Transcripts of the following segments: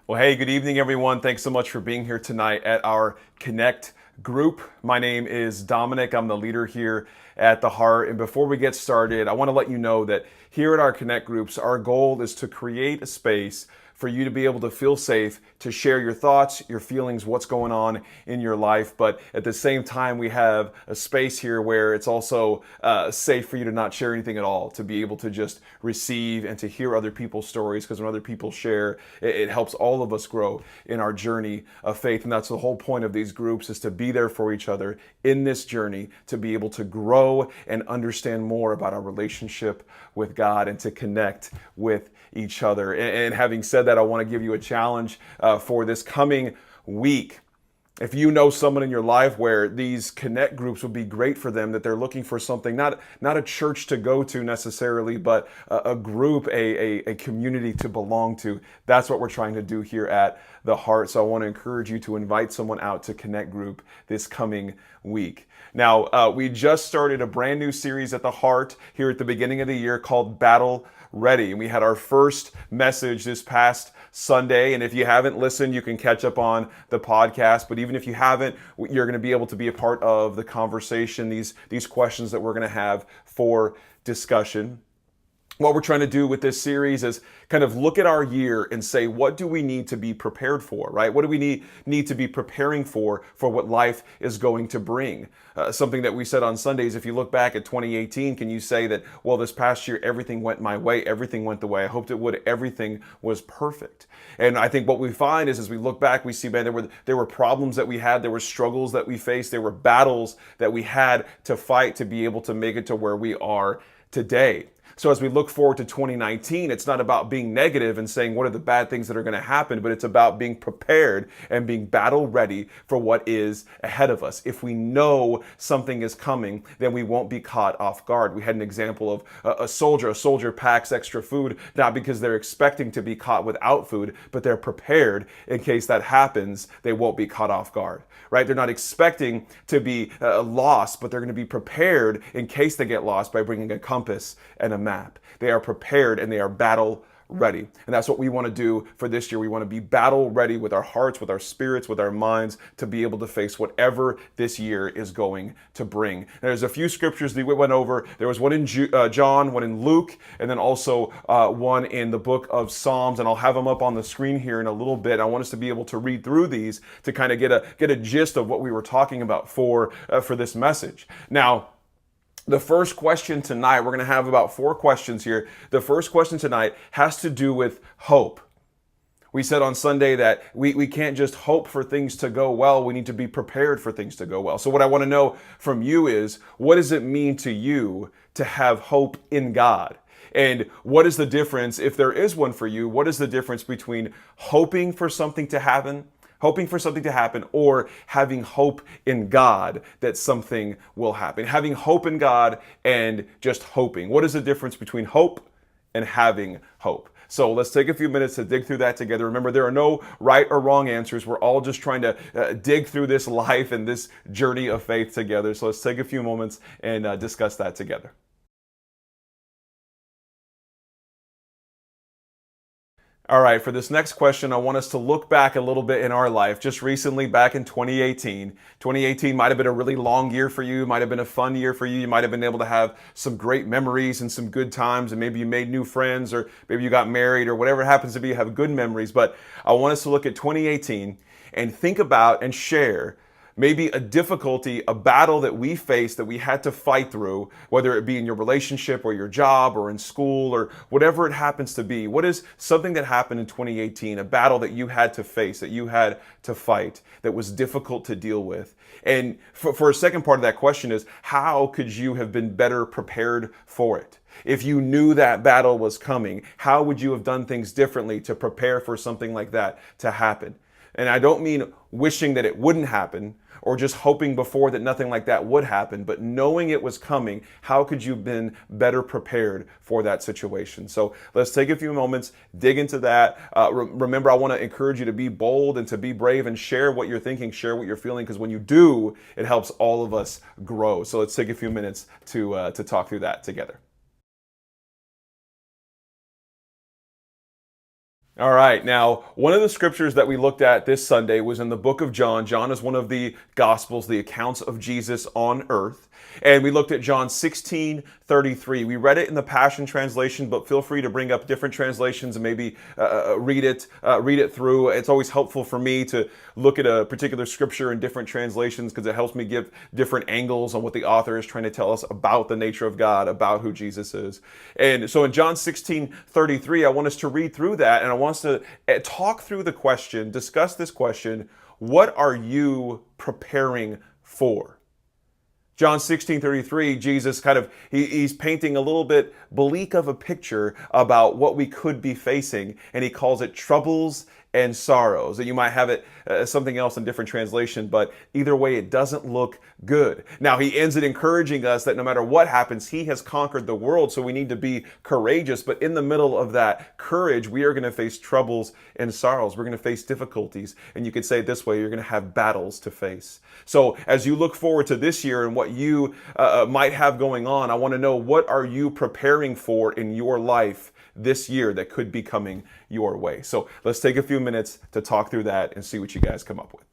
Well, hey, good evening, everyone. Thanks so much for being here tonight at our Connect group. My name is Dominic. I'm the leader here at the Heart. And before we get started, I want to let you know that here at our Connect groups, our goal is to create a space for you to be able to feel safe, to share your thoughts, your feelings, what's going on in your life. But at the same time, we have a space here where it's also safe for you to not share anything at all, to be able to just receive and to hear other people's stories, because when other people share, it helps all of us grow in our journey of faith. And that's the whole point of these groups, is to be there for each other in this journey, to be able to grow and understand more about our relationship with God and to connect with each other. And having said that, I want to give you a challenge for this coming week. If you know someone in your life where these connect groups would be great for them, that they're looking for something, not a church to go to necessarily, but a group, a community to belong to, that's what we're trying to do here at the Heart. So I want to encourage you to invite someone out to Connect Group this coming week. Now, we just started a brand new series at the Heart here at the beginning of the year called Battle Ready. And we had our first message this past Sunday. And if you haven't listened, you can catch up on the podcast. But even if you haven't, you're going to be able to be a part of the conversation, these questions that we're going to have for discussion. What we're trying to do with this series is kind of look at our year and say, what do we need to be prepared for, right? What do we need to be preparing for what life is going to bring? Something that we said on Sundays, if you look back at 2018, can you say that, well, this past year, everything went my way, everything went the way I hoped it would, everything was perfect? And I think what we find is, as we look back, we see, man, there were problems that we had, there were struggles that we faced, there were battles that we had to fight to be able to make it to where we are today. So as we look forward to 2019, it's not about being negative and saying what are the bad things that are going to happen, but it's about being prepared and being battle ready for what is ahead of us. If we know something is coming, then we won't be caught off guard. We had an example of a soldier. A soldier packs extra food, not because they're expecting to be caught without food, but they're prepared in case that happens, they won't be caught off guard, right? They're not expecting to be lost, but they're going to be prepared in case they get lost by bringing a compass and a map. They are prepared and they are battle ready. And that's what we want to do for this year. We want to be battle ready with our hearts, with our spirits, with our minds, to be able to face whatever this year is going to bring. There's a few scriptures that we went over. There was one in John, one in Luke, and then also one in the book of Psalms. And I'll have them up on the screen here in a little bit. I want us to be able to read through these to kind of get a gist of what we were talking about for this message. Now, the first question tonight, we're going to have about 4 questions here. The first question tonight has to do with hope. We said on Sunday that we can't just hope for things to go well. We need to be prepared for things to go well. So what I want to know from you is, what does it mean to you to have hope in God? And what is the difference, if there is one for you, what is the difference between hoping for something to happen, or having hope in God that something will happen? Having hope in God and just hoping. What is the difference between hope and having hope? So let's take a few minutes to dig through that together. Remember, there are no right or wrong answers. We're all just trying to dig through this life and this journey of faith together. So let's take a few moments and discuss that together. All right, for this next question, I want us to look back a little bit in our life. Just recently, back in 2018. 2018 might have been a really long year for you, might have been a fun year for you. You might have been able to have some great memories and some good times, and maybe you made new friends, or maybe you got married, or whatever it happens to be, you have good memories. But I want us to look at 2018 and think about and share maybe a difficulty, a battle that we faced that we had to fight through, whether it be in your relationship or your job or in school or whatever it happens to be. What is something that happened in 2018, a battle that you had to face, that you had to fight, that was difficult to deal with? And for a second part of that question is, how could you have been better prepared for it? If you knew that battle was coming, how would you have done things differently to prepare for something like that to happen? And I don't mean wishing that it wouldn't happen or just hoping before that nothing like that would happen, but knowing it was coming, how could you have been better prepared for that situation? So let's take a few moments, dig into that. Remember, I want to encourage you to be bold and to be brave and share what you're thinking, share what you're feeling, because when you do, it helps all of us grow. So let's take a few minutes to talk through that together. All right. Now, one of the scriptures that we looked at this Sunday was in the book of John. John is one of the gospels, the accounts of Jesus on earth. And we looked at John 16:33. We read it in the Passion Translation, but feel free to bring up different translations and maybe read it through. It's always helpful for me to look at a particular scripture in different translations because it helps me give different angles on what the author is trying to tell us about the nature of God, about who Jesus is. And so in John 16:33, I want us to read through that, and I want us to talk through the question, discuss this question: what are you preparing for? John 16:33, Jesus he's painting a little bit bleak of a picture about what we could be facing, and he calls it troubles and sorrows. And you might have it something else in different translation, but either way, it doesn't look good. Now, he ends it encouraging us that no matter what happens, he has conquered the world, so we need to be courageous. But in the middle of that courage, we are going to face troubles and sorrows. We're going to face difficulties. And you could say it this way: you're going to have battles to face. So as you look forward to this year and what you might have going on, I want to know, what are you preparing for in your life this year that could be coming your way? So let's take a few minutes to talk through that and see what you guys come up with.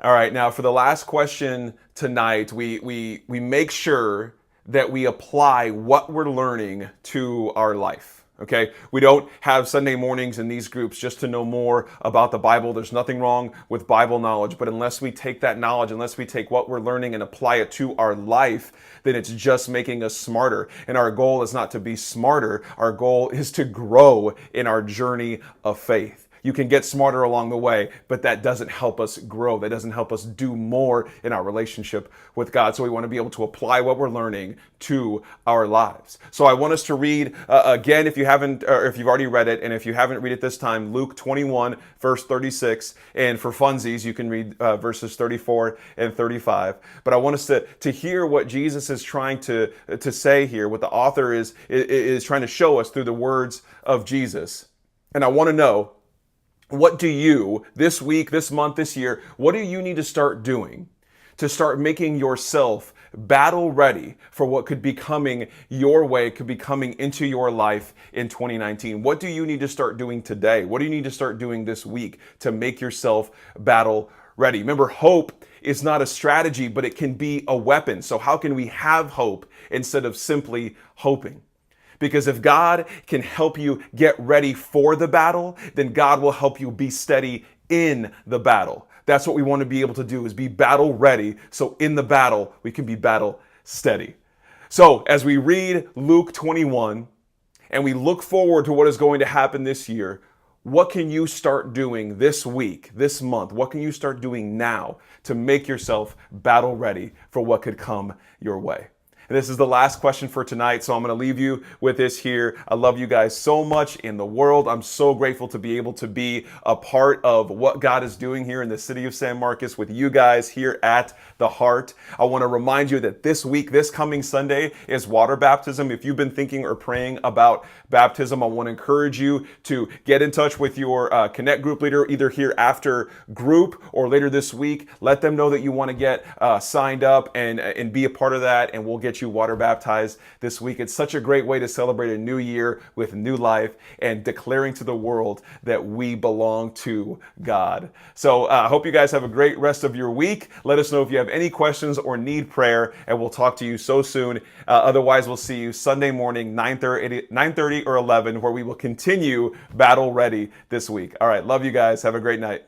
All right, now for the last question tonight, we make sure that we apply what we're learning to our life. Okay, we don't have Sunday mornings in these groups just to know more about the Bible. There's nothing wrong with Bible knowledge, but unless we take that knowledge, unless we take what we're learning and apply it to our life, then it's just making us smarter. And our goal is not to be smarter. Our goal is to grow in our journey of faith. You can get smarter along the way, but that doesn't help us grow. That doesn't help us do more in our relationship with God. So we want to be able to apply what we're learning to our lives. So I want us to read again, if you haven't, or if you've already read it, and if you haven't read it this time, Luke 21, verse 36. And for funsies, you can read verses 34 and 35. But I want us to hear what Jesus is trying to say here, what the author is trying to show us through the words of Jesus. And I want to know, what do you, this week, this month, this year, what do you need to start doing to start making yourself battle ready for what could be coming your way, could be coming into your life in 2019? What do you need to start doing today? What do you need to start doing this week to make yourself battle ready? Remember, hope is not a strategy, but it can be a weapon. So how can we have hope instead of simply hoping? Because if God can help you get ready for the battle, then God will help you be steady in the battle. That's what we want to be able to do, is be battle ready. So in the battle, we can be battle steady. So as we read Luke 21 and we look forward to what is going to happen this year, what can you start doing this week, this month? What can you start doing now to make yourself battle ready for what could come your way? And this is the last question for tonight, so I'm going to leave you with this here. I love you guys so much in the world. I'm so grateful to be able to be a part of what God is doing here in the city of San Marcos with you guys here at The Heart. I want to remind you that this week, this coming Sunday, is water baptism. If you've been thinking or praying about baptism, I want to encourage you to get in touch with your Connect group leader, either here after group or later this week. Let them know that you want to get signed up and be a part of that, and we'll get you water baptized this week. It's such a great way to celebrate a new year with new life and declaring to the world that we belong to God. So I hope you guys have a great rest of your week. Let us know if you have any questions or need prayer, and we'll talk to you so soon. Otherwise, we'll see you Sunday morning, 9:30 or 11, where we will continue battle ready this week. All right. Love you guys. Have a great night.